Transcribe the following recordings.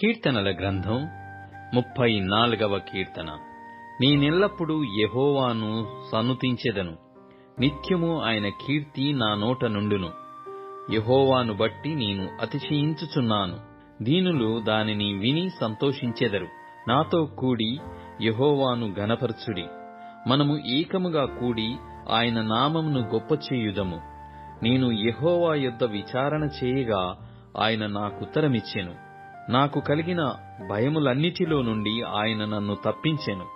కీర్తనల గ్రంథం 34వ కీర్తన. నేనెల్లప్పుడూ యెహోవాను సన్నుతించెదను, నిత్యము ఆయన కీర్తి నా నోట నుండును. యెహోవాను బట్టి నేను అతిశయించుచున్నాను, దీనులు దానిని విని సంతోషించెదరు. నాతో కూడి యెహోవాను ఘనపరచుడి. మనము ఏకముగా కూడి ఆయన నామమును గొప్ప చేయుదము. నేను యెహోవా యొద్ద విచారణ చేయగా ఆయన నాకుత్తరమిచ్చెను. నాకు కలిగిన భయములన్నిటిలో నుండి ఆయన నన్ను తప్పించెను.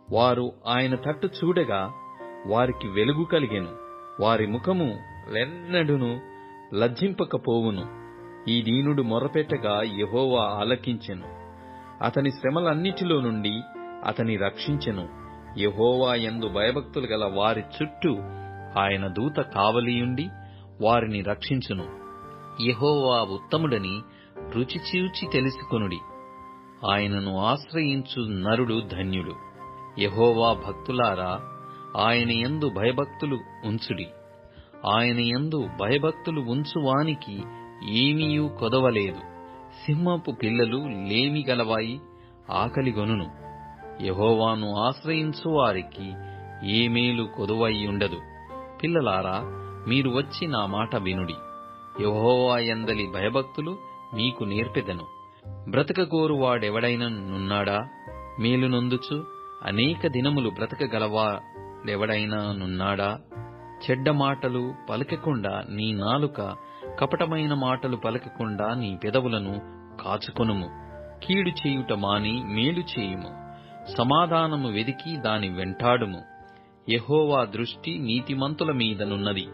వారు ఆయన తట్టు చూడగా వారికి వెలుగు కలిగెను. వారి ముఖము లెన్నడును లజ్జింపకపోవును. ఈ దీనుడు మొరపెట్టగా యెహోవా ఆలకించెను. అతని శ్రమలన్నిటిలో నుండి అతని రక్షించెను. యెహోవా యందు భయభక్తులు గల వారి చుట్టూ ఆయన దూత కావలియుండి వారిని రక్షించును. యెహోవా ఉత్తముడని రుచి చూచి తెలుసుకొనుడి. ఆయనను ఆశ్రయించు నరుడు ధన్యుడు. యెహోవా భక్తులారా, ఆయన యందు భయభక్తులు ఉంచుడి. ఆయన యందు భయభక్తులు ఉంచువానికి ఏమీయూ కొదవలేదు. సింహపు పిల్లలు లేమి గలవాయి ఆకలిగొనును. యెహోవాను ఆశ్రయించు వారికి ఏ మేలు కొదువయ్యుండదు. పిల్లలారా, మీరు వచ్చి నా మాట వినుడి. యెహోవా యందలి భయభక్తులు మీకు నేర్పెదను. బ్రతకగోరువాడెవడైనా నున్నాడా? మేలు నొందుచు అనేక దినములు బ్రతకగలవాడెవడైనా నున్నాడా? చెడ్డ మాటలు పలకకుండా నీ నాలుక, కపటమైన మాటలు పలకకుండా నీ పెదవులను కాచుకొనుము. కీడు చేయుట మాని మేలు చేయుము. సమాధానము వెదికి దాని వెంటాడుము. యెహోవా దృష్టి నీతిమంతుల మీదనున్నది.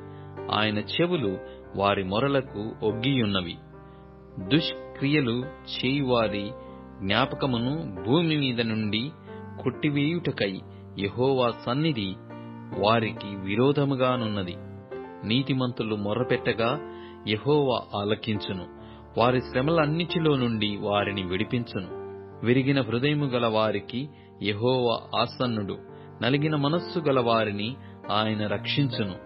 ఆయన చెవులు వారి మొరలకు ఒగ్గియున్నవి. దుష్క్రియలు చేయువారి జ్ఞాపకమును భూమి మీద నుండి కొట్టివేయుటకై యెహోవా సన్నిధి వారికి విరోధముగానున్నది. నీతిమంతులు మొర్రపెట్టగా యెహోవా ఆలకించును. వారి శ్రమలన్నిటిలో నుండి వారిని విడిపించును. విరిగిన హృదయము గల వారికి యెహోవా ఆసన్నుడు. నలిగిన మనస్సు గల వారిని ఆయన రక్షించును.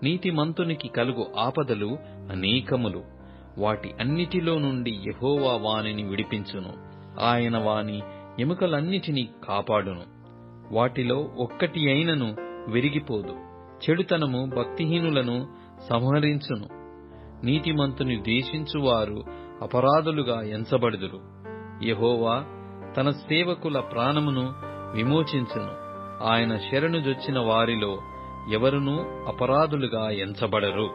నీతిమంతునికి కలుగు ఆపదలు అనేకములు. వాటి అన్నిటిలో నుండి యెహోవా వానిని విడిపించును. ఆయన వాని ఎముకలన్నిటినీ కాపాడును. వాటిలో ఒక్కటి అయినను విరిగిపోదు. చెడుతనము భక్తిహీనులను సంహరించును. నీతిమంతుని ద్వేషించువారు అపరాధులుగా ఎంచబడుదురు. యెహోవా తన సేవకుల ప్రాణమును విమోచించును. ఆయన శరణుజొచ్చిన వారిలో ఎవరునూ అపరాధులుగా ఎంచబడరు.